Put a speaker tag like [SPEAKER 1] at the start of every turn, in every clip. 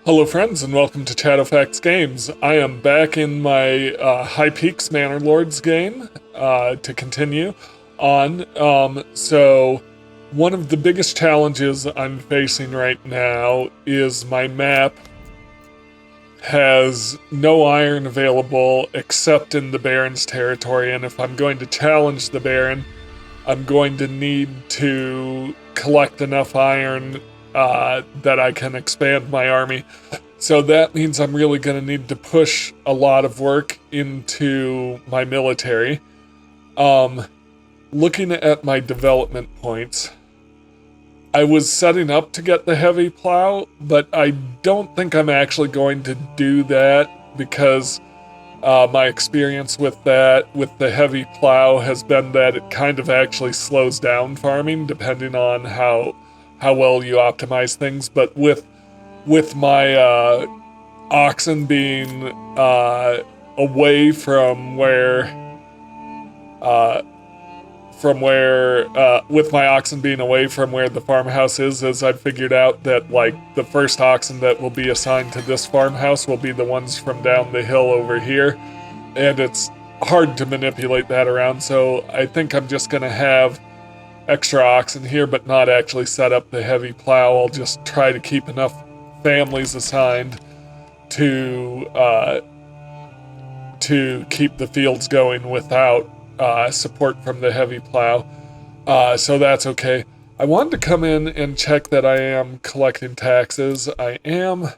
[SPEAKER 1] Hello friends and welcome to Chatterfax Games. I am back in my High Peaks Manor Lords game to continue on. So one of the biggest challenges I'm facing right now is my map has no iron available except in the Baron's territory, and if I'm going to challenge the Baron, I'm going to need to collect enough iron that I can expand my army. So that means I'm really going to need to push a lot of work into my military. Looking at my development points, I was setting up to get the heavy plow, but I don't think I'm actually going to do that because my experience with that, with the heavy plow, has been that it kind of actually slows down farming depending on how well you optimize things. But with my oxen being away with my oxen being away from where the farmhouse is, as I've figured out that like the first oxen that will be assigned to this farmhouse will be the ones from down the hill over here, and it's hard to manipulate that around. So I think I'm just gonna have extra oxen here, but not actually set up the heavy plow. I'll just try to keep enough families assigned to keep the fields going without support from the heavy plow. So that's okay. I wanted to come in and check that I am collecting taxes. I am.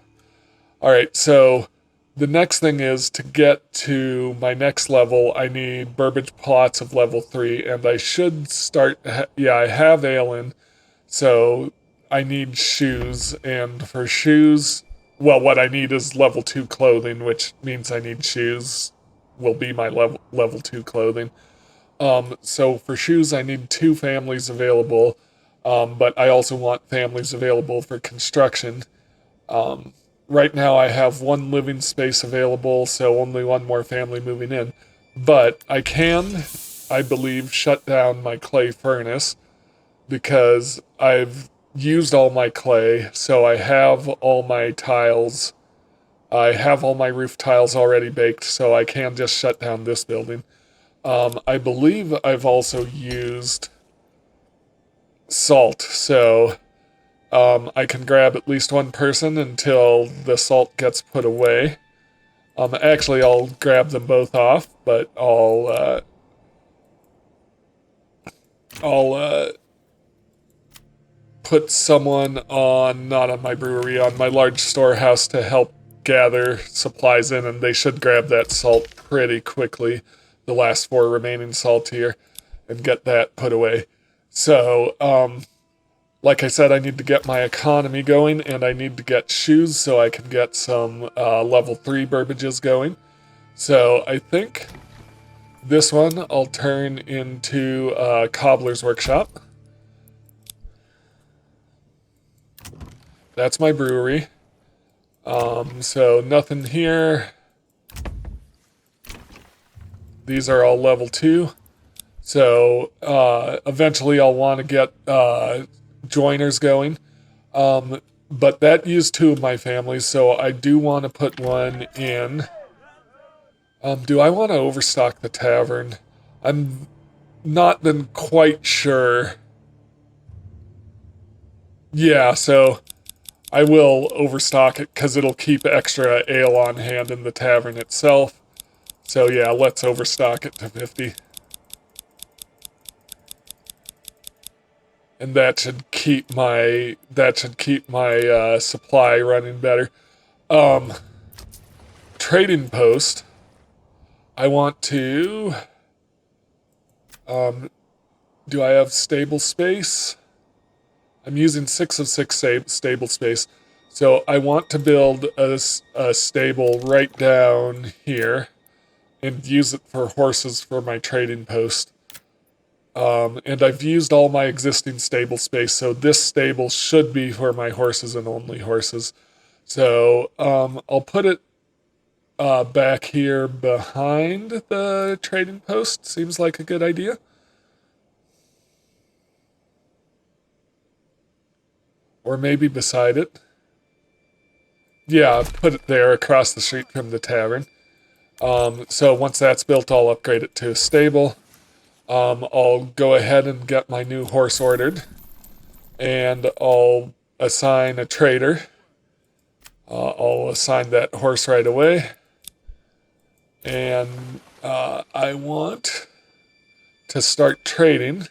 [SPEAKER 1] All right, so the next thing is to get to my next level, I need burbage plots of level 3, and I should start. Yeah, I have Aelin, so I need shoes, and for shoes, well, what I need is level 2 clothing, which means I need shoes, will be my level 2 clothing. So for shoes, I need 2 families available, but I also want families available for construction. Right now I have 1 living space available, so only 1 more family moving in. But I can, I believe, shut down my clay furnace because I've used all my clay, so I have all my tiles. I have all my roof tiles already baked, so I can just shut down this building. I believe I've also used salt, so I can grab at least 1 person until the salt gets put away. Actually, I'll grab them both off, but I'll put someone on, not on my brewery, on my large storehouse to help gather supplies in, and they should grab that salt pretty quickly, the last 4 remaining salt here, and get that put away. So, like I said, I need to get my economy going, and I need to get shoes so I can get some level 3 burbages going. So I think this one I'll turn into a cobbler's workshop. That's my brewery. So nothing here. These are all level 2. So eventually I'll want to get joiners going. But that used 2 of my families, so I do want to put 1 in. Do I want to overstock the tavern? I'm not been quite sure. Yeah, so I will overstock it because it'll keep extra ale on hand in the tavern itself. So yeah, let's overstock it to 50. And that should keep my supply running better. Trading post. I want to. Do I have stable space? I'm using 6 of 6 stable space. So I want to build a stable right down here and use it for horses for my trading post. And I've used all my existing stable space, so this stable should be for my horses and only horses. So I'll put it back here behind the trading post. Seems like a good idea. Or maybe beside it. Yeah, put it there across the street from the tavern. So once that's built, I'll upgrade it to a stable. I'll go ahead and get my new horse ordered, and I'll assign a trader. I'll assign that horse right away, and I want to start trading.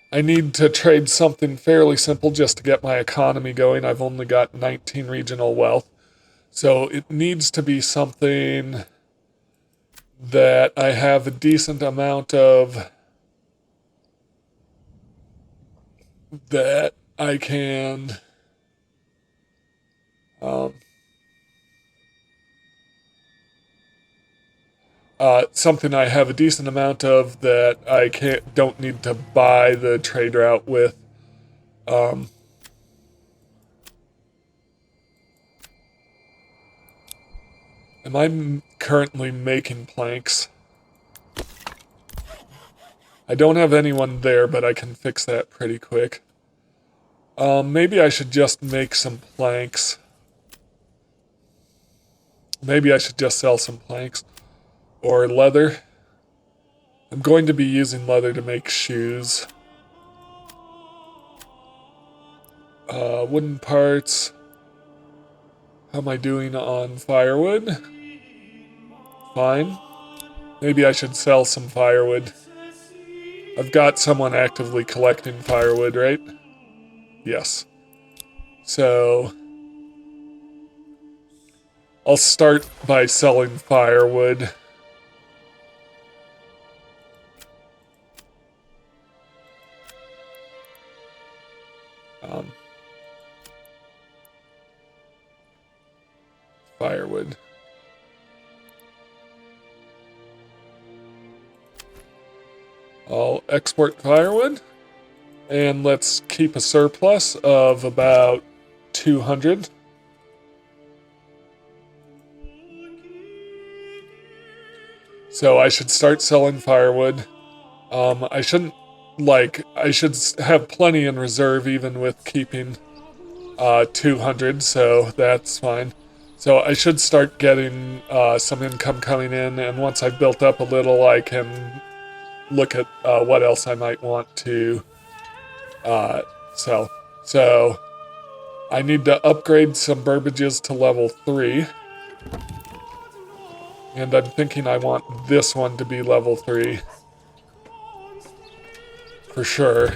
[SPEAKER 1] I need to trade something fairly simple just to get my economy going. I've only got 19 regional wealth, so it needs to be something that I have a decent amount of, that I can something I have a decent amount of that I don't need to buy the trade route with. Am I currently making planks? I don't have anyone there, but I can fix that pretty quick. Maybe I should just make some planks. Maybe I should just sell some planks. Or leather. I'm going to be using leather to make shoes. Wooden parts. How am I doing on firewood? Fine. Maybe I should sell some firewood. I've got someone actively collecting firewood, right? Yes. So I'll start by selling firewood. Firewood. I'll export firewood, and let's keep a surplus of about 200. So I should start selling firewood. I should have plenty in reserve even with keeping 200, so that's fine. So I should start getting some income coming in, and once I've built up a little, I can look at what else I might want to sell. So I need to upgrade some burbages to level 3. And I'm thinking I want this one to be level 3. For sure.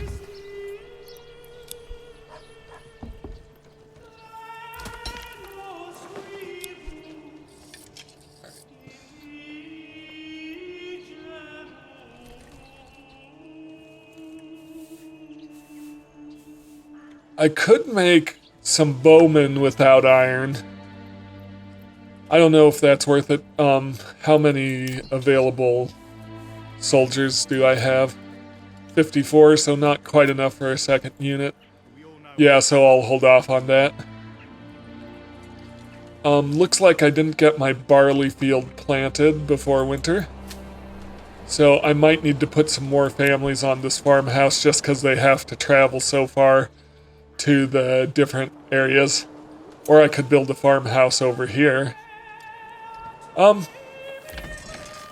[SPEAKER 1] I could make some bowmen without iron. I don't know if that's worth it. How many available soldiers do I have? 54, so not quite enough for a second unit. Yeah, so I'll hold off on that. Looks like I didn't get my barley field planted before winter. So I might need to put some more families on this farmhouse just because they have to travel so far to the different areas. Or I could build a farmhouse over here. I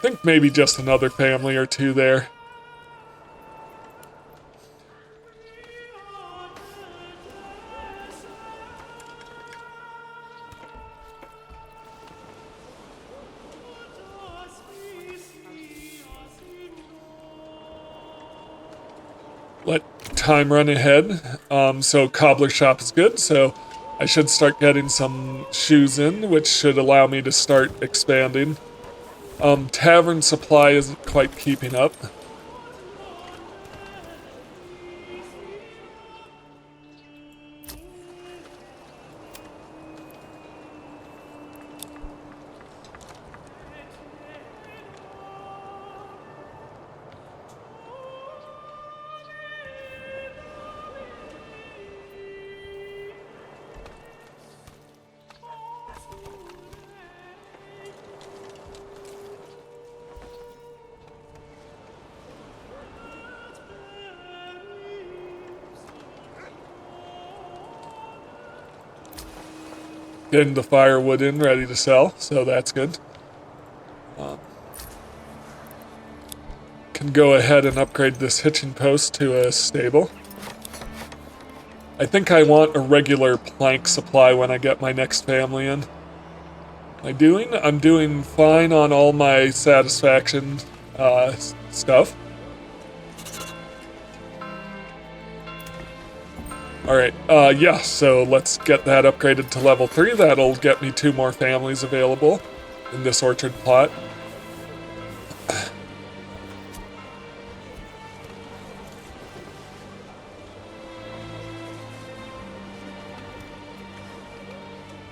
[SPEAKER 1] think maybe just another family or two there. Let time run ahead. So cobbler shop is good, so I should start getting some shoes in, which should allow me to start expanding. Tavern supply isn't quite keeping up. Getting the firewood in, ready to sell, so that's good. Can go ahead and upgrade this hitching post to a stable. I think I want a regular plank supply when I get my next family in. I'm doing fine on all my satisfaction stuff. Alright, yeah, so let's get that upgraded to level 3. That'll get me 2 more families available in this orchard plot.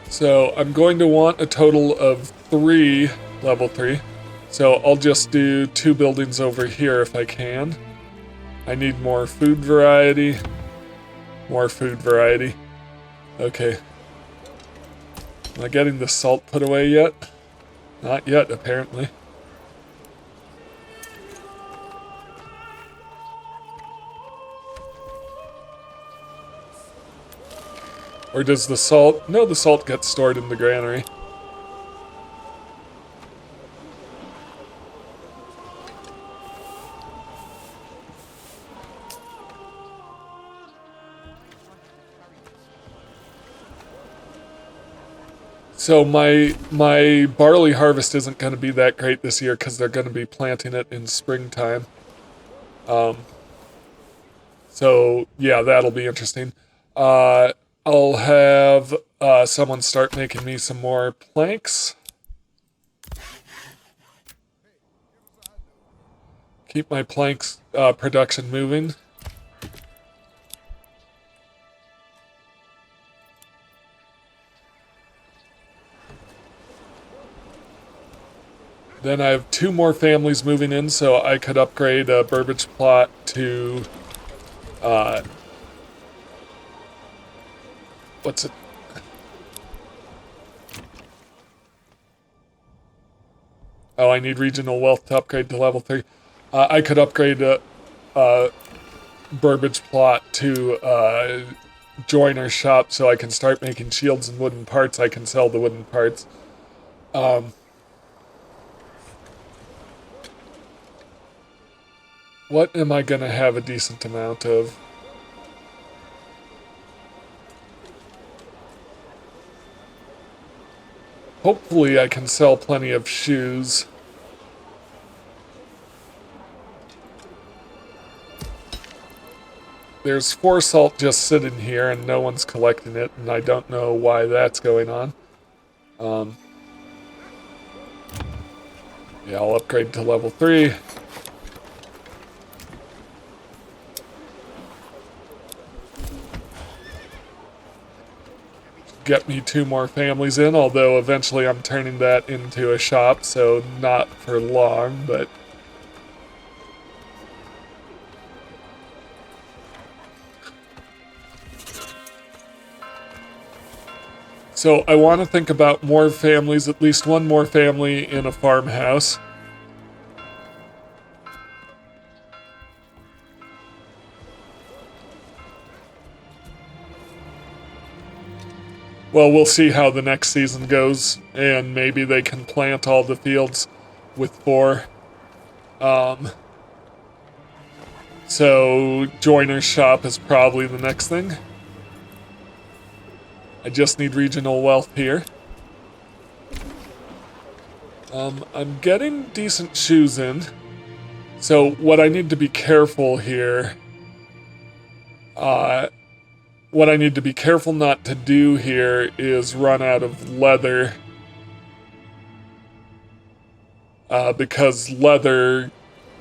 [SPEAKER 1] So I'm going to want a total of 3 level 3. So I'll just do 2 buildings over here if I can. I need more food variety. More food variety. Okay. Am I getting the salt put away yet? Not yet, apparently. Or does the salt... No, the salt gets stored in the granary. So my barley harvest isn't going to be that great this year because they're going to be planting it in springtime. So yeah, that'll be interesting. I'll have someone start making me some more planks. Keep my planks production moving. Then I have 2 more families moving in, so I could upgrade a Burbage plot to, what's it? Oh, I need regional wealth to upgrade to level 3. I could upgrade a Burbage plot to joiner's shop so I can start making shields and wooden parts. I can sell the wooden parts. What am I gonna have a decent amount of? Hopefully I can sell plenty of shoes. There's 4 salt just sitting here and no one's collecting it, and I don't know why that's going on. Yeah, I'll upgrade to level 3. Get me 2 more families in, although eventually I'm turning that into a shop, so not for long, but... So I want to think about more families, at least 1 more family in a farmhouse. Well, we'll see how the next season goes, and maybe they can plant all the fields with 4. So joiner's shop is probably the next thing. I just need regional wealth here. I'm getting decent shoes in. So what I need to be careful here... what I need to be careful not to do here is run out of leather. Because leather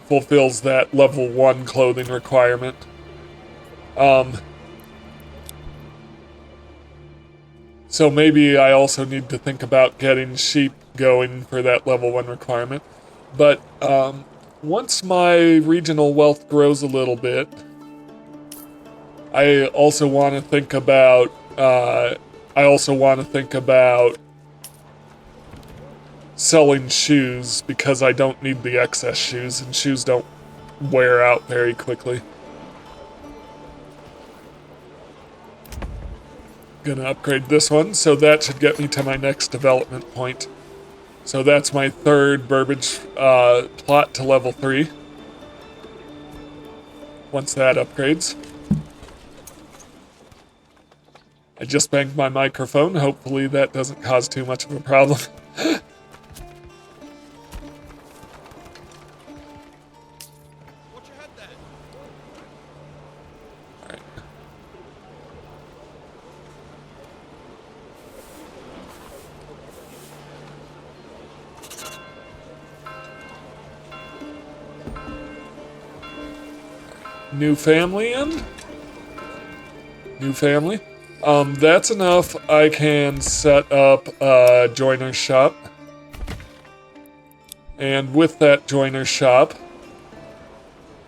[SPEAKER 1] fulfills that level 1 clothing requirement. So maybe I also need to think about getting sheep going for that level 1 requirement. But once my regional wealth grows a little bit, I also want to think about selling shoes because I don't need the excess shoes, and shoes don't wear out very quickly. gonna upgrade this one, so that should get me to my next development point. So that's my third Burbage plot to level 3. Once that upgrades. I just banged my microphone. Hopefully that doesn't cause too much of a problem.
[SPEAKER 2] Watch your head then.
[SPEAKER 1] Alright. New family in? New family? That's enough. I can set up a joiner's shop. And with that joiner's shop,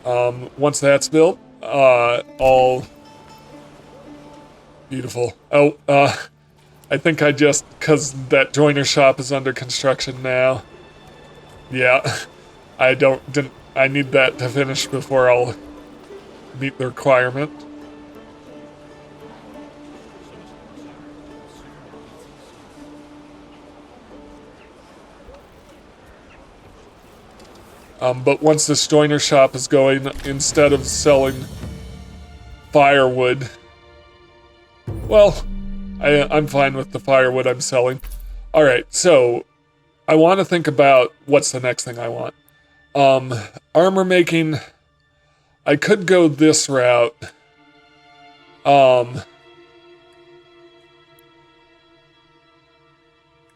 [SPEAKER 1] once that's built, all beautiful. Oh, I think I just, cause that joiner shop is under construction now. Yeah, I need that to finish before I'll meet the requirement. But once this joiner shop is going, instead of selling firewood, well, I'm fine with the firewood I'm selling. Alright, so I want to think about what's the next thing I want. Armor making, I could go this route.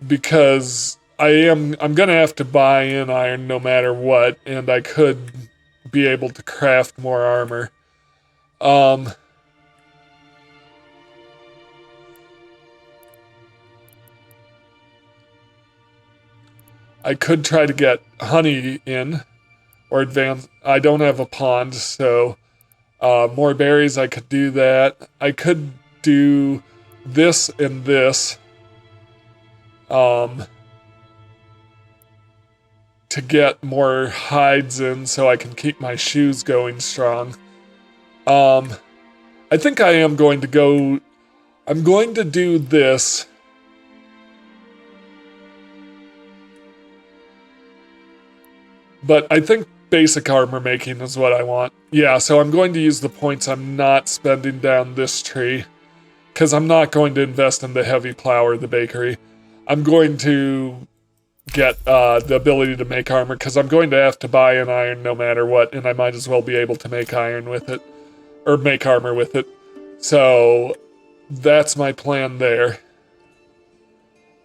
[SPEAKER 1] Because I'm gonna have to buy in iron no matter what, and I could be able to craft more armor. I could try to get honey in, or advance. I don't have a pond, so more berries, I could do that. I could do this and this. To get more hides in so I can keep my shoes going strong. I think I am going to go... I'm going to do this. But I think basic armor making is what I want. Yeah, so I'm going to use the points I'm not spending down this tree. Because I'm not going to invest in the heavy plow or the bakery. I'm going to get the ability to make armor, because I'm going to have to buy an iron no matter what, and I might as well be able to make iron with it. Or make armor with it. So, that's my plan there.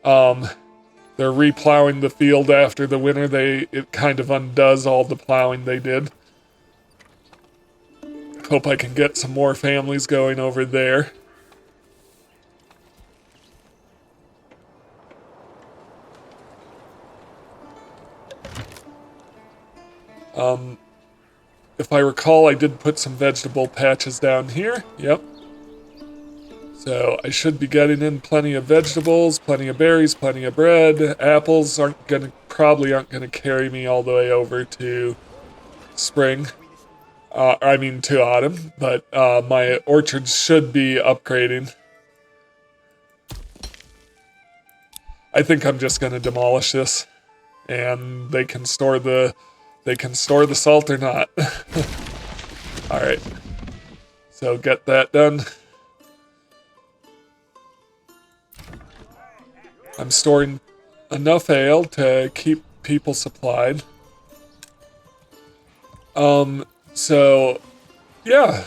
[SPEAKER 1] They're replowing the field after the winter. It kind of undoes all the plowing they did. Hope I can get some more families going over there. If I recall, I did put some vegetable patches down here. Yep. So I should be getting in plenty of vegetables, plenty of berries, plenty of bread. Apples probably aren't gonna carry me all the way over to spring. To autumn. But my orchards should be upgrading. I think I'm just gonna demolish this, and they can store the salt or not. Alright. So get that done. I'm storing enough ale to keep people supplied. So, yeah,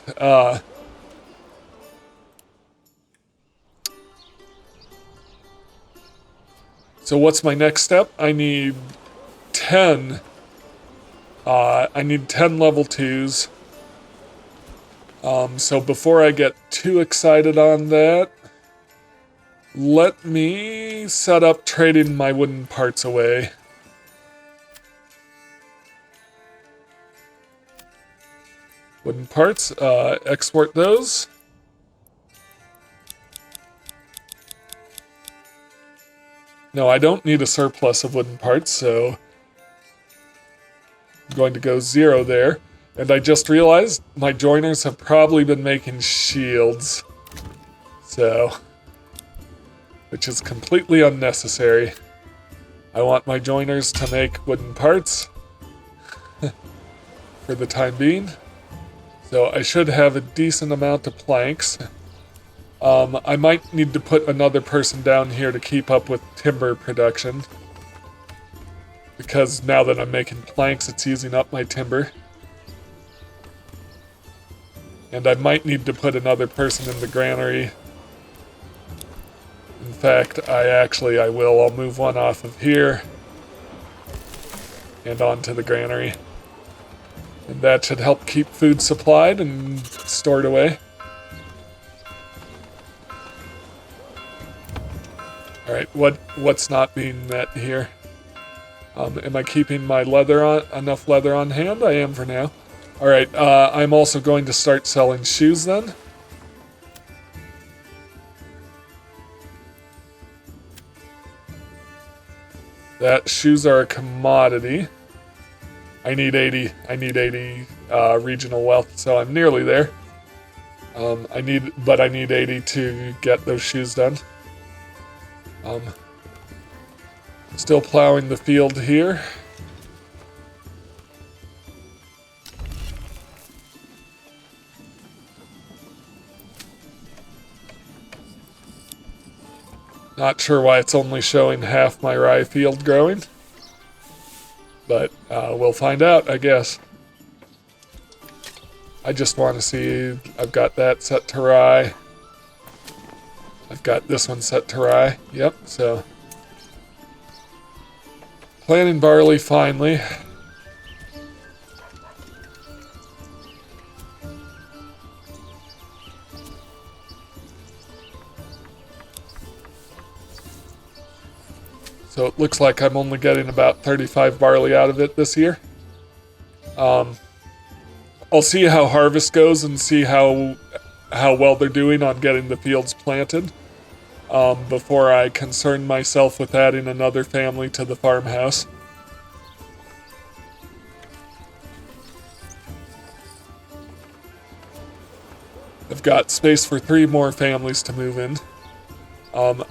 [SPEAKER 1] so what's my next step? I need 10 level 2s. So before I get too excited on that, let me set up trading my wooden parts away. Wooden parts, export those. No, I don't need a surplus of wooden parts, so I'm going to go 0 there. And I just realized my joiners have probably been making shields. So which is completely unnecessary. I want my joiners to make wooden parts for the time being. So I should have a decent amount of planks. I might need to put another person down here to keep up with timber production. Because now that I'm making planks, it's using up my timber. And I might need to put another person in the granary. In fact, I will. I'll move one off of here and onto the granary. And that should help keep food supplied and stored away. Alright, what's not being met here? Am I keeping my leather on, enough leather on hand? I am for now. Alright, I'm also going to start selling shoes then. Shoes are a commodity. I need 80 regional wealth, so I'm nearly there. I need 80 to get those shoes done. Still plowing the field here. Not sure why it's only showing half my rye field growing. But we'll find out, I guess. I just want to see, I've got that set to rye. I've got this one set to rye. Yep, so. Planting barley finally. So it looks like I'm only getting about 35 barley out of it this year. I'll see how harvest goes and see how well they're doing on getting the fields planted before I concern myself with adding another family to the farmhouse. I've got space for 3 more families to move in.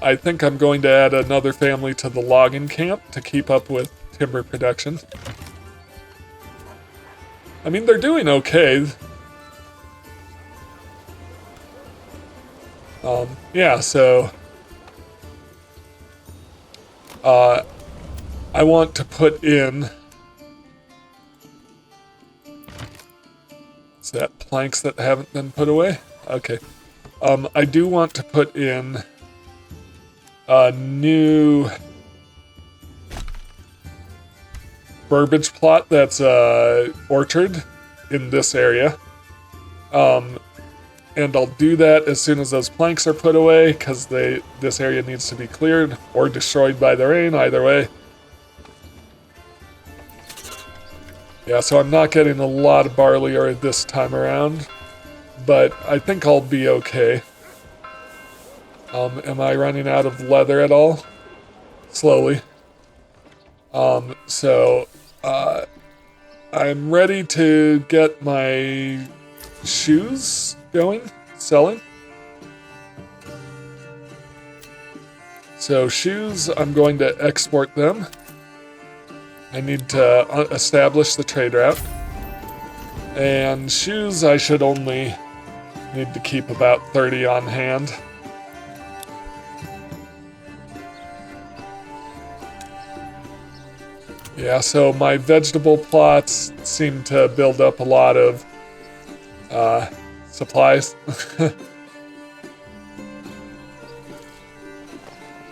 [SPEAKER 1] I think I'm going to add another family to the logging camp to keep up with timber production. I mean, they're doing okay. Yeah, so I want to put in, is that planks that haven't been put away? Okay. I do want to put in a new burbage plot that's orchard in this area. And I'll do that as soon as those planks are put away, because this area needs to be cleared or destroyed by the rain, either way. Yeah, so I'm not getting a lot of barley this time around, but I think I'll be okay. Am I running out of leather at all? Slowly. So I'm ready to get my shoes going, selling. So shoes, I'm going to export them. I need to establish the trade route. And shoes, I should only need to keep about 30 on hand. Yeah, so my vegetable plots seem to build up a lot of supplies.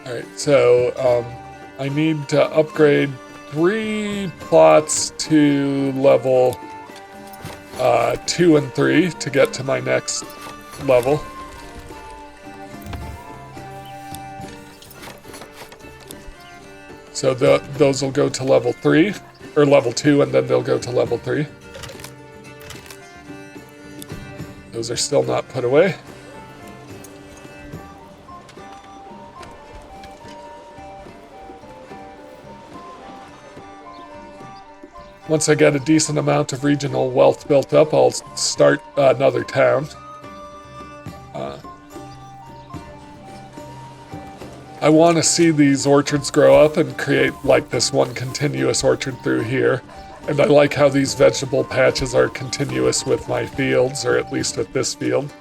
[SPEAKER 1] Alright, so I need to upgrade 3 plots to level 2 and 3 to get to my next level. So those will go to level 3, or level 2, and then they'll go to level 3. Those are still not put away. Once I get a decent amount of regional wealth built up, I'll start another town. I want to see these orchards grow up and create like this one continuous orchard through here. And I like how these vegetable patches are continuous with my fields, or at least with this field.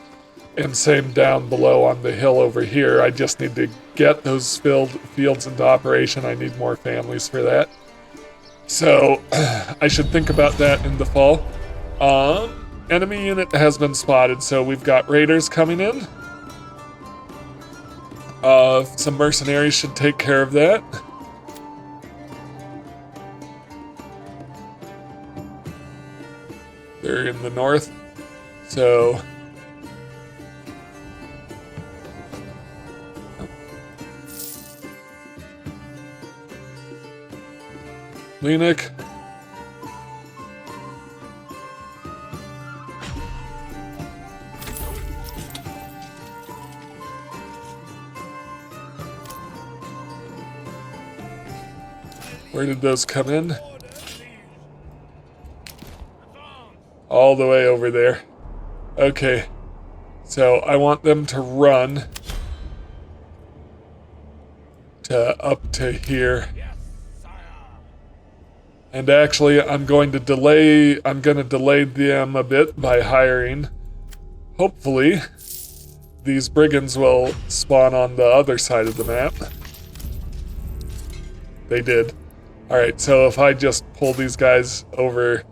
[SPEAKER 1] And same down below on the hill over here. I just need to get those fields into operation. I need more families for that. So I should think about that in the fall. Enemy unit has been spotted, so we've got raiders coming in. Some mercenaries should take care of that. They're in the north, so... Lenik. Where did those come in? All the way over there. Okay. So I want them to run to up to here. And actually, I'm going to delay them a bit by hiring. Hopefully, these brigands will spawn on the other side of the map. They did. Alright, so if I just pull these guys over,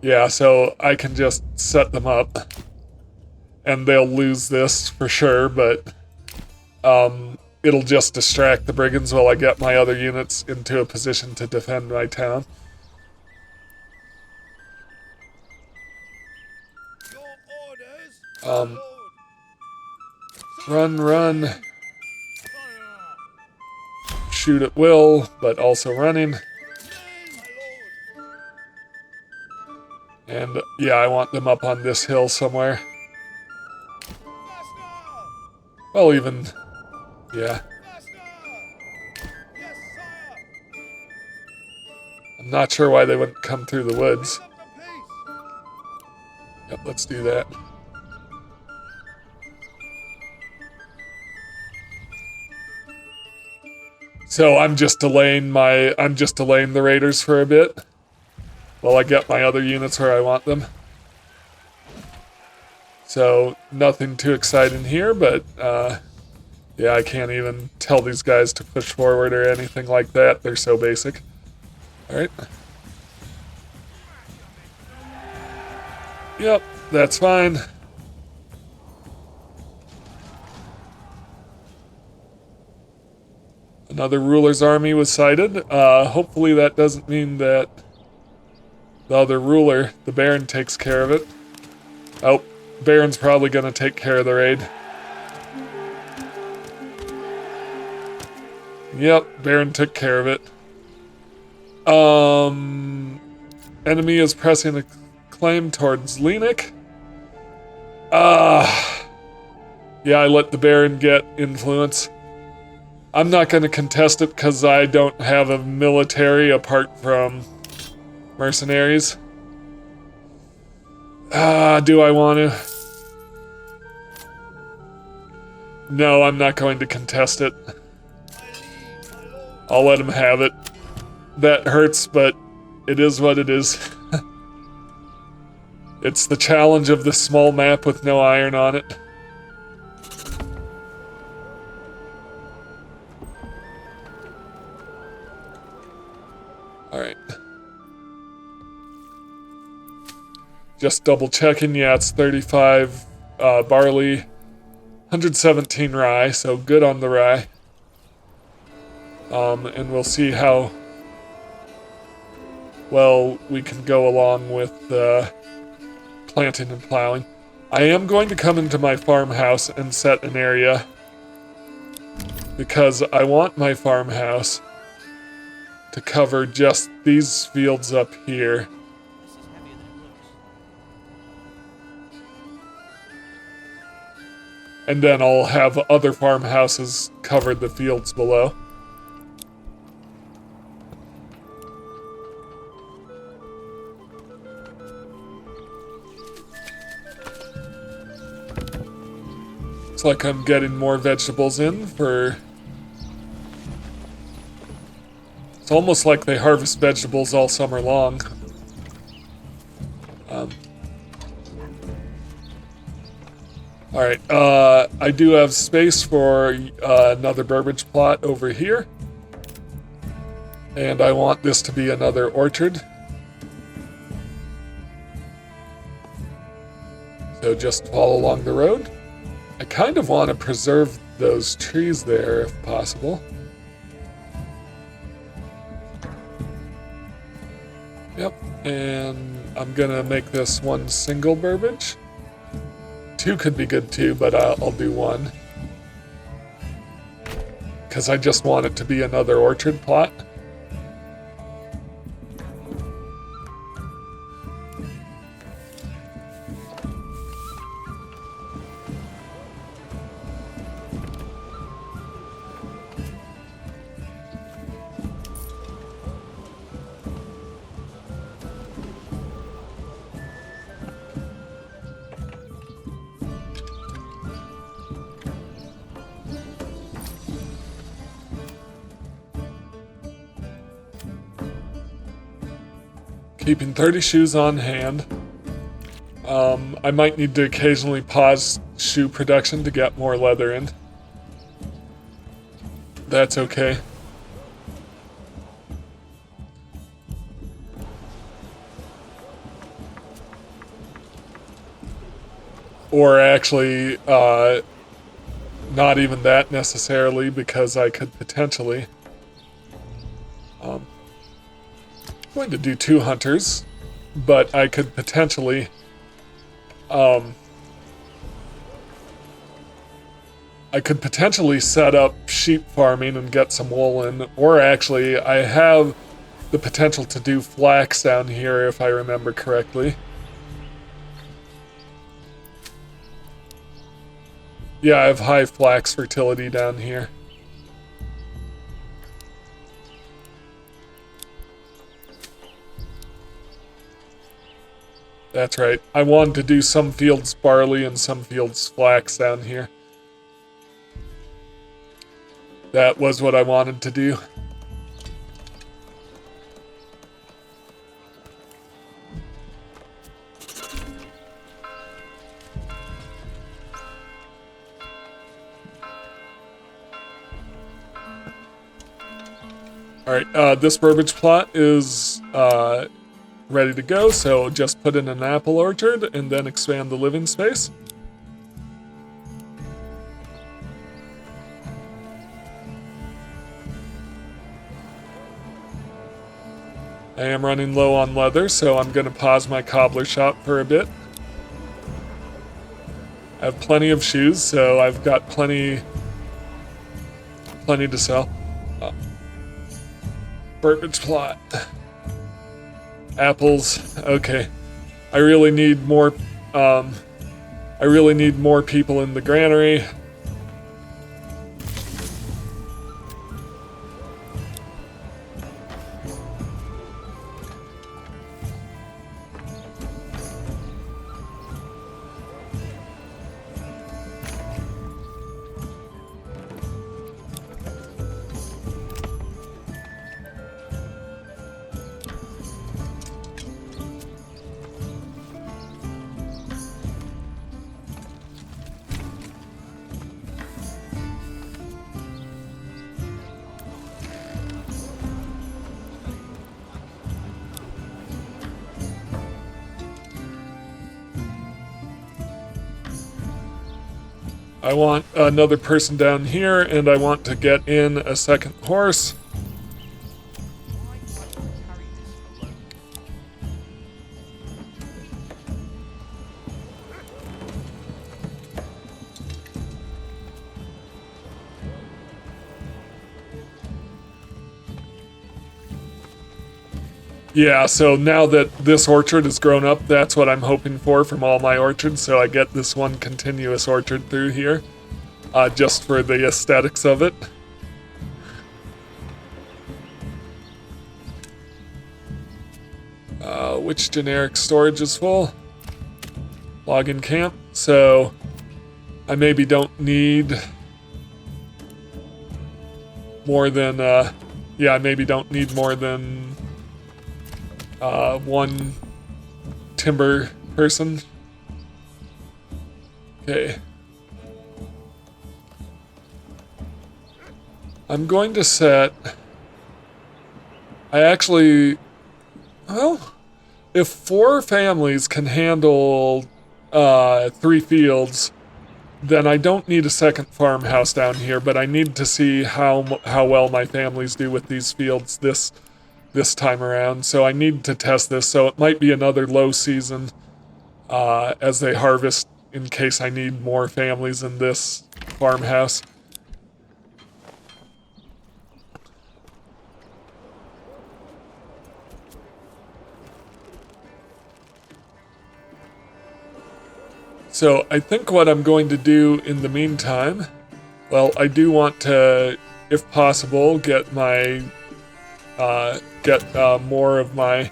[SPEAKER 1] yeah, so I can just set them up. And they'll lose this for sure, but it'll just distract the brigands while I get my other units into a position to defend my town. Run. Shoot at will, but also running. And yeah, I want them up on this hill somewhere. Well, even, yeah. I'm not sure why they wouldn't come through the woods. Yep, let's do that. So I'm just delaying the raiders for a bit while I get my other units where I want them. So nothing too exciting here, but yeah, I can't even tell these guys to push forward or anything like that. They're so basic. All right. Yep, that's fine. Another ruler's army was sighted. Hopefully that doesn't mean that the other ruler, the Baron, takes care of it. Oh, Baron's probably going to take care of the raid. Yep, Baron took care of it. Enemy is pressing a claim towards Lenik. Yeah, I let the Baron get influence. I'm not going to contest it because I don't have a military apart from mercenaries. Do I want to? No, I'm not going to contest it. I'll let him have it. That hurts, but it is what it is. It's the challenge of the small map with no iron on it. Alright. Just double checking, yeah, it's 35 barley, 117 rye, so good on the rye. And we'll see how well we can go along with planting and plowing. I am going to come into my farmhouse and set an area because I want my farmhouse to cover just these fields up here. And then I'll have other farmhouses cover the fields below. Looks like I'm getting more vegetables in for almost like they harvest vegetables all summer long. Alright, I do have space for another burbage plot over here. And I want this to be another orchard. So just follow along the road. I kind of want to preserve those trees there if possible. Yep, and I'm gonna make this one single burbage. Two could be good too, but I'll do one. Because I just want it to be another orchard plot. Keeping 30 shoes on hand. I might need to occasionally pause shoe production to get more leather in. That's okay. Or actually, not even that necessarily, because I could potentially... I'm going to do 2 hunters, but I could potentially set up sheep farming and get some wool in, or actually I have the potential to do flax down here if I remember correctly. Yeah, I have high flax fertility down here. That's right. I wanted to do some fields barley and some fields flax down here. That was what I wanted to do. Alright, this burbage plot is ready to go, so just put in an apple orchard and then expand the living space. I am running low on leather, so I'm going to pause my cobbler shop for a bit. I have plenty of shoes, so I've got plenty to sell. Burbage plot. Apples. Okay. I really need more people in the granary. I want another person down here, and I want to get in a second horse. Yeah, so now that this orchard has grown up, that's what I'm hoping for from all my orchards, so I get this one continuous orchard through here, just for the aesthetics of it. Which generic storage is full? Login camp, so I maybe don't need more than Yeah, I maybe don't need more than one timber person. Okay. I'm going to set... I actually... Well, if 4 families can handle 3 fields, then I don't need a second farmhouse down here, but I need to see how well my families do with these fields this time around. So I need to test this. So it might be another low season as they harvest in case I need more families in this farmhouse. So I think what I'm going to do in the meantime, well, I do want to, if possible, get my more of my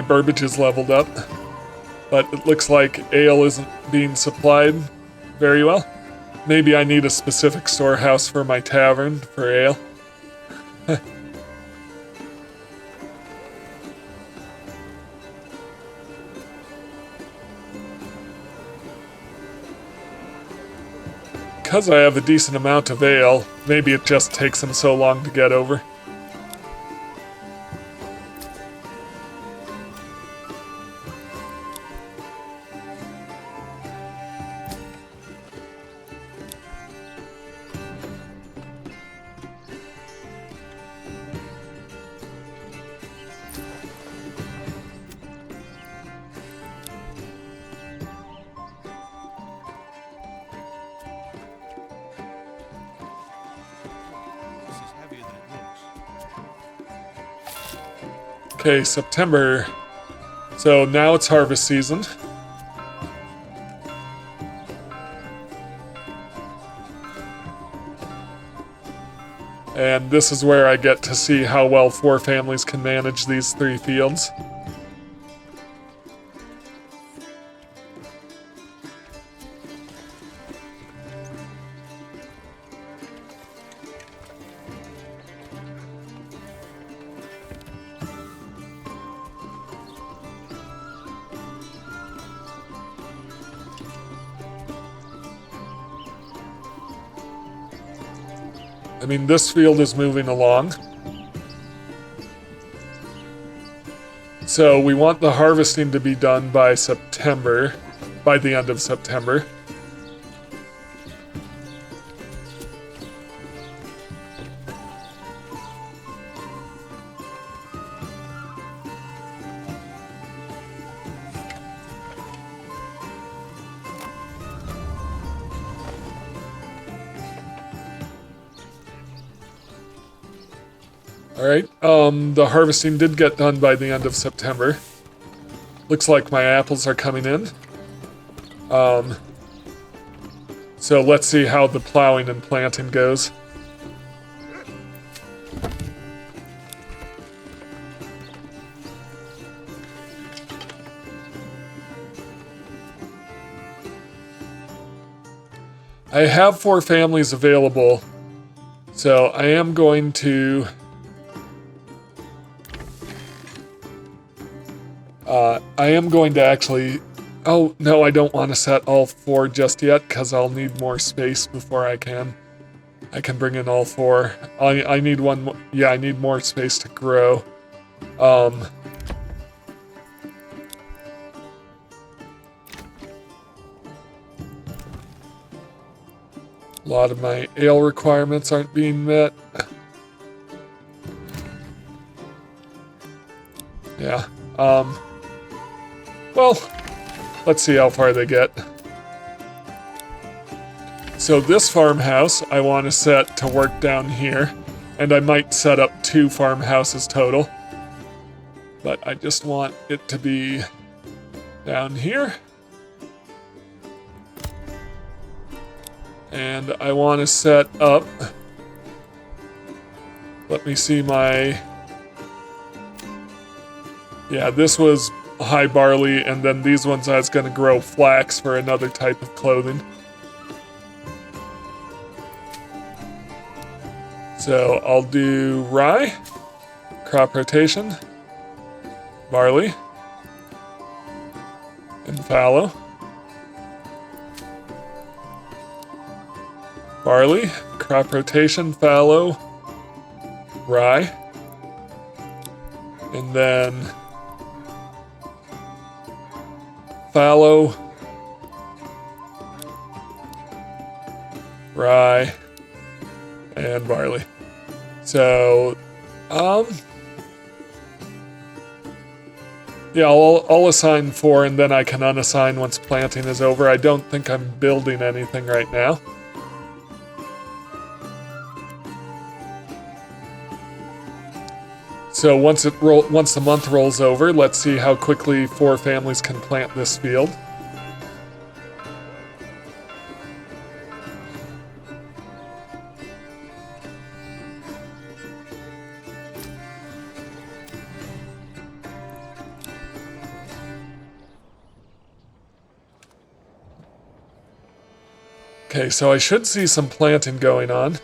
[SPEAKER 1] burbages leveled up, but it looks like ale isn't being supplied very well. Maybe I need a specific storehouse for my tavern for ale. Because I have a decent amount of ale, maybe it just takes them so long to get over.
[SPEAKER 2] This is heavier than it looks.
[SPEAKER 1] Okay, September. So now it's harvest season. And this is where I get to see how well 4 families can manage these 3 fields. I mean, this field is moving along. So we want the harvesting to be done by September, by the end of September. Alright, the harvesting did get done by the end of September. Looks like my apples are coming in. So let's see how the plowing and planting goes. I have 4 families available, so I am going to... I am going to actually... Oh, no, I don't want to set all 4 just yet, because I'll need more space before I can bring in all 4. I need one more... Yeah, I need more space to grow. A lot of my ale requirements aren't being met. Yeah, well, let's see how far they get. So this farmhouse I want to set to work down here, and I might set up 2 farmhouses total. But I just want it to be down here. And I want to set up... Let me see my... Yeah, this was high barley, and then these ones I was going to grow flax for another type of clothing. So I'll do rye, crop rotation, barley, and fallow. Barley, crop rotation, fallow, rye, and then fallow, rye, and barley. So, yeah, I'll assign 4 and then I can unassign once planting is over. I don't think I'm building anything right now. So once the month rolls over, let's see how quickly 4 families can plant this field. Okay, so I should see some planting going on.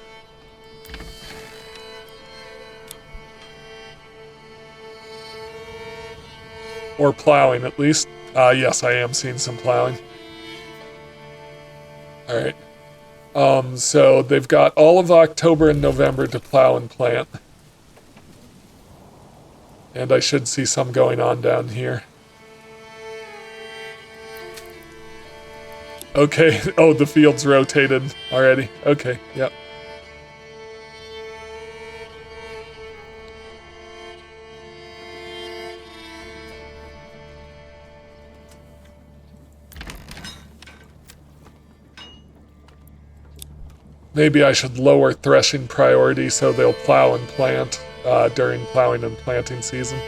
[SPEAKER 1] Or plowing, at least. Yes, I am seeing some plowing. Alright. So they've got all of October and November to plow and plant. And I should see some going on down here. Okay. Oh, the field's rotated already. Okay, yep. Maybe I should lower threshing priority so they'll plow and plant during plowing and planting season.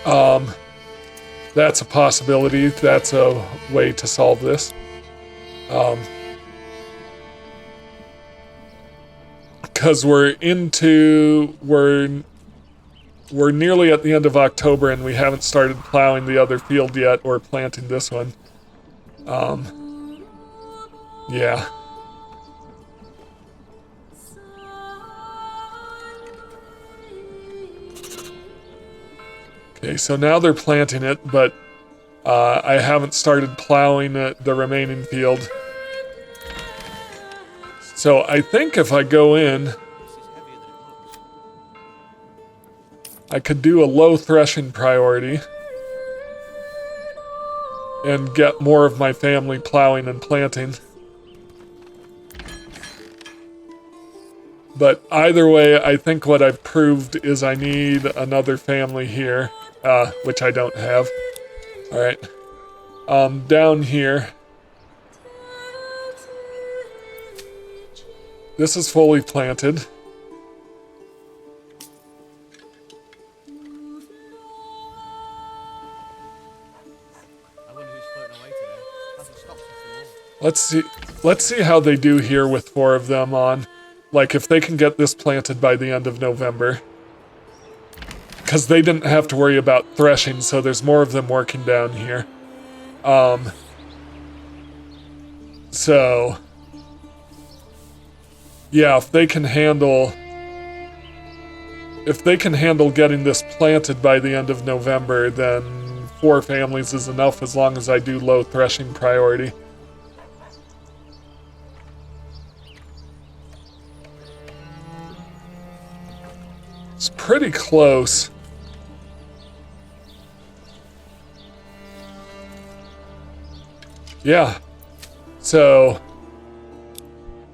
[SPEAKER 1] That's a possibility. That's a way to solve this. Because we're nearly at the end of October and we haven't started plowing the other field yet or planting this one. Yeah. Okay, so now they're planting it, but I haven't started plowing the remaining field. So I think if I go in, I could do a low threshing priority and get more of my family plowing and planting. But either way, I think what I've proved is I need another family here, which I don't have. Alright. Down here. This is fully planted.
[SPEAKER 2] I wonder who's floating away today. Hasn't stopped since the war.
[SPEAKER 1] Let's see how they do here with 4 of them on. Like, if they can get this planted by the end of November. Because they didn't have to worry about threshing, so there's more of them working down here. So... yeah, if they can handle getting this planted by the end of November, then 4 families is enough as long as I do low threshing priority. It's pretty close. Yeah. So,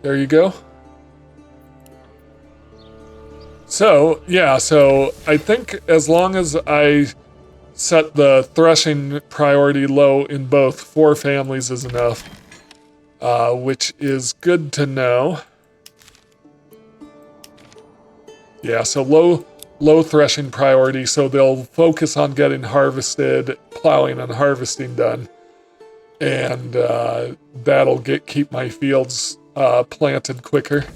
[SPEAKER 1] there you go. So, yeah, so I think as long as I set the threshing priority low in both, 4 families is enough, which is good to know. Yeah, so low threshing priority, so they'll focus on getting harvested, plowing and harvesting done, and that'll keep my fields planted quicker.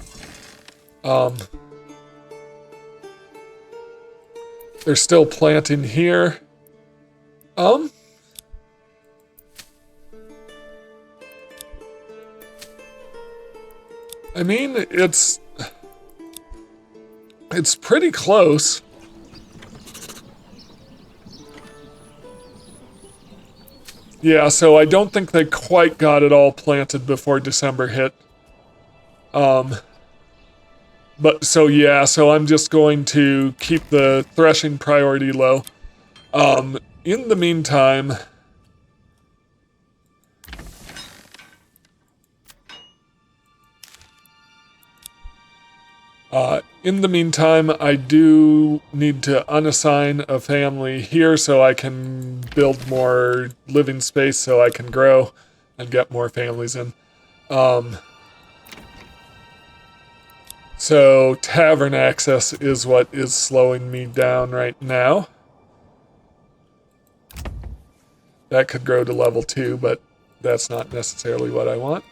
[SPEAKER 1] They're still planting here. Um, I mean, it's pretty close. Yeah, so I don't think they quite got it all planted before December hit. But so yeah, so I'm just going to keep the threshing priority low. In the meantime, I do need to unassign a family here so I can build more living space so I can grow and get more families in. So tavern access is what is slowing me down right now. That could grow to level 2, but that's not necessarily what I want.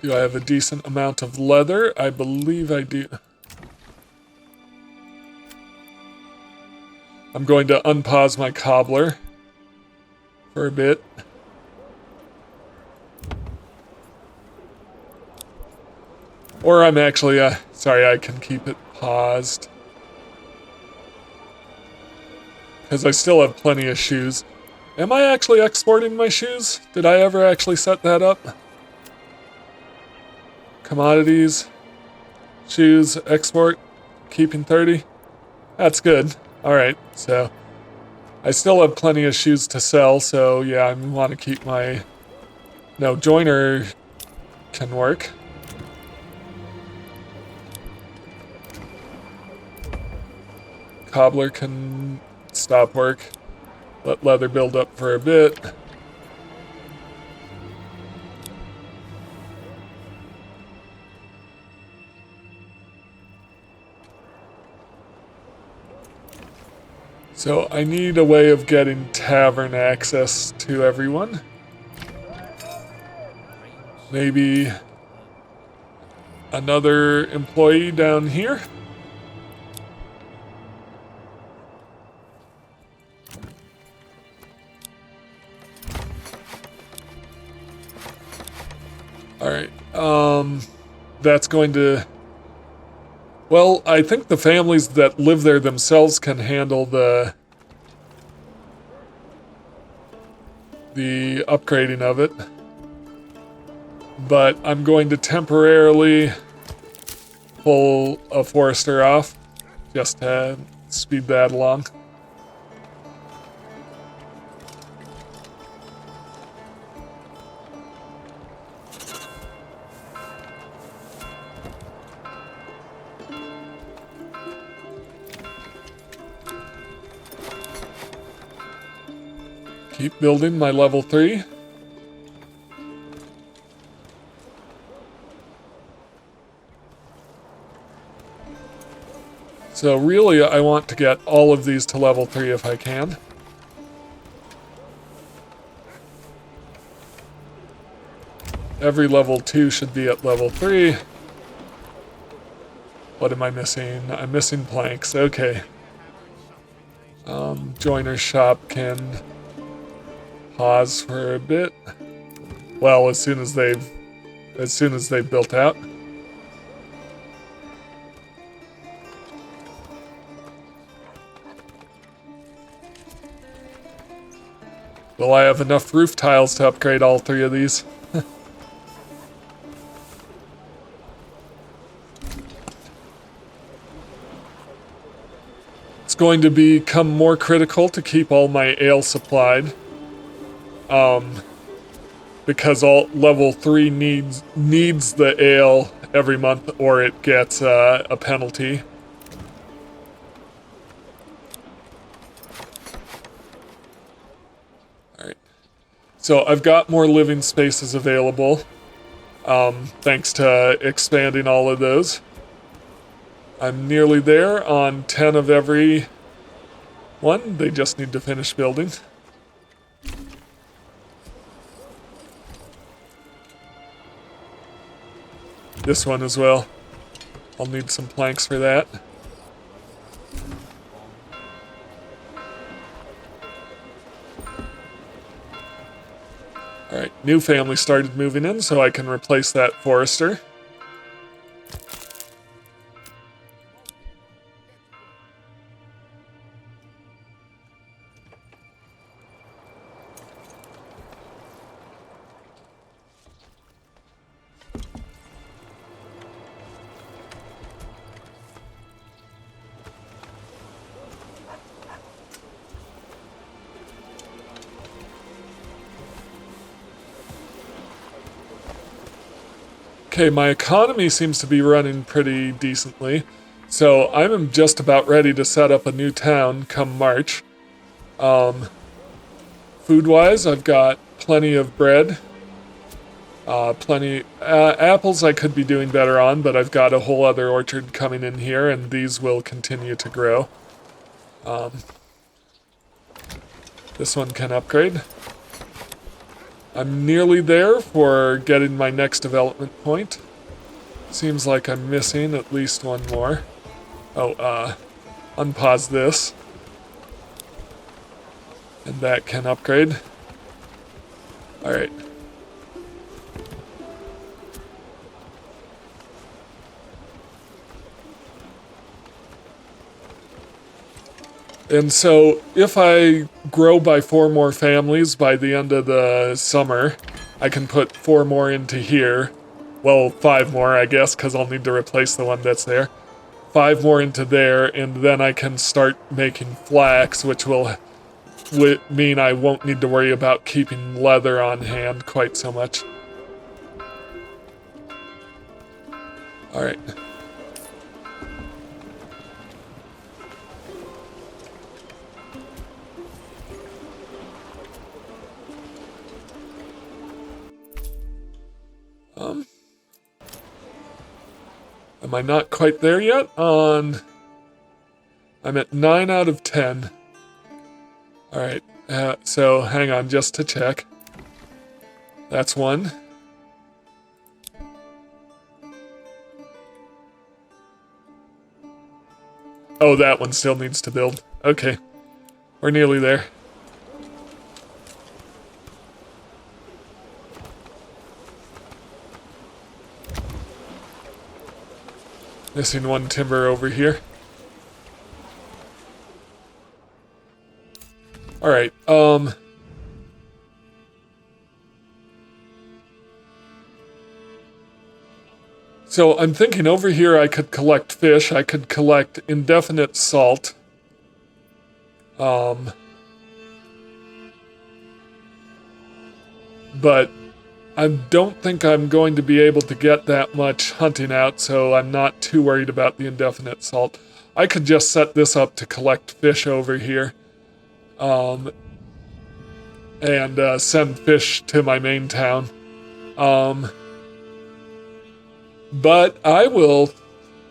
[SPEAKER 1] Do I have a decent amount of leather? I believe I do. I'm going to unpause my cobbler for a bit. Or I'm actually, sorry, I can keep it paused. Because I still have plenty of shoes. Am I actually exporting my shoes? Did I ever actually set that up? Commodities, shoes, export, keeping 30. That's good. Alright, so I still have plenty of shoes to sell, so yeah, I want to keep my... No, joiner can work. Cobbler can stop work. Let leather build up for a bit. So I need a way of getting tavern access to everyone. Maybe another employee down here. Alright, that's going to... Well, I think the families that live there themselves can handle the upgrading of it. But I'm going to temporarily pull a forester off, just to speed that along. Keep building my level 3. So really, I want to get all of these to level 3 if I can. Every level 2 should be at level 3. What am I missing? I'm missing planks. Okay. Joiner's shop can pause for a bit. Well, as soon as they've built out. Will I have enough roof tiles to upgrade all 3 of these? It's going to become more critical to keep all my ale supplied. Because all level 3 needs the ale every month or it gets a penalty. Alright. So I've got more living spaces available. Thanks to expanding all of those. I'm nearly there on 10 of every one. They just need to finish building. This one as well. I'll need some planks for that. Alright, new family started moving in, so I can replace that forester. Okay, my economy seems to be running pretty decently, so I'm just about ready to set up a new town come March. Food-wise, I've got plenty of bread, apples I could be doing better on, but I've got a whole other orchard coming in here, and these will continue to grow. This one can upgrade. I'm nearly there for getting my next development point. Seems like I'm missing at least one more. Oh, unpause this. And that can upgrade. Alright. And so, if I grow by 4 more families by the end of the summer, I can put 4 more into here. Well, 5 more, I guess, because I'll need to replace the one that's there. 5 more into there, and then I can start making flax, which will mean I won't need to worry about keeping leather on hand quite so much. Alright. Am I not quite there yet? I'm at 9 out of 10. Alright, so hang on just to check. That's 1. Oh, that one still needs to build. Okay, we're nearly there. Missing 1 timber over here. Alright, so I'm thinking over here I could collect fish, I could collect indefinite salt. But I don't think I'm going to be able to get that much hunting out, so I'm not too worried about the indefinite salt. I could just set this up to collect fish over here. And send fish to my main town. But I will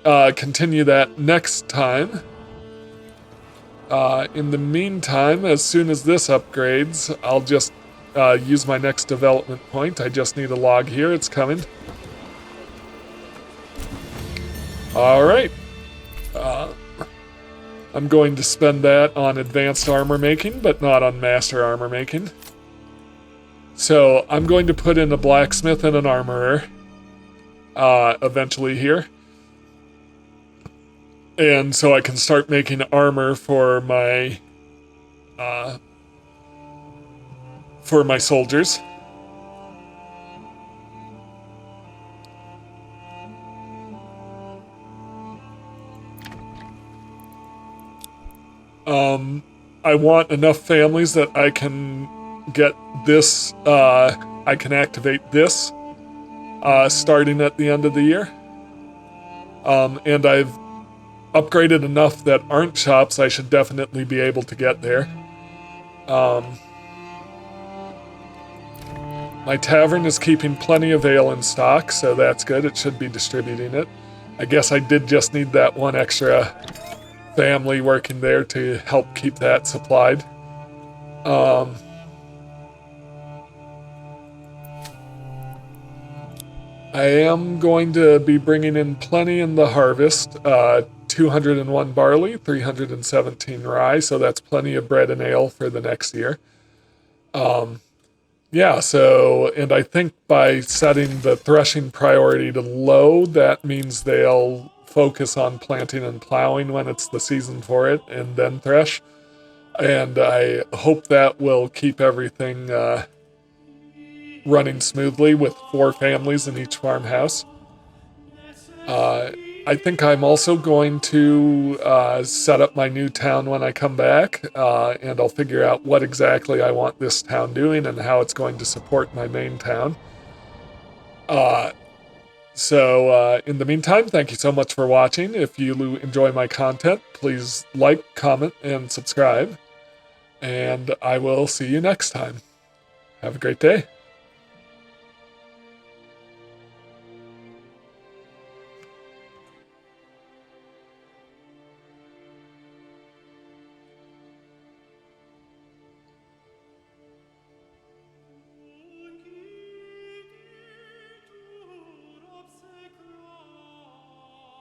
[SPEAKER 1] continue that next time. In the meantime, as soon as this upgrades, I'll just use my next development point. I just need a log here. It's coming. Alright. I'm going to spend that on advanced armor making, but not on master armor making. So I'm going to put in a blacksmith and an armorer eventually here. And so I can start making armor for my soldiers. I want enough families that I can get this, I can activate this, starting at the end of the year. And I've upgraded enough that aren't shops, I should definitely be able to get there. My tavern is keeping plenty of ale in stock, so that's good. It should be distributing it. I guess I did just need that 1 extra family working there to help keep that supplied. I am going to be bringing in plenty in the harvest. 201 barley, 317 rye, so that's plenty of bread and ale for the next year. Yeah, so, and I think by setting the threshing priority to low, that means they'll focus on planting and plowing when it's the season for it, and then thresh. And I hope that will keep everything running smoothly with 4 families in each farmhouse. I think I'm also going to set up my new town when I come back, and I'll figure out what exactly I want this town doing and how it's going to support my main town. So in the meantime, thank you so much for watching. If you enjoy my content, please like, comment, and subscribe. And I will see you next time. Have a great day.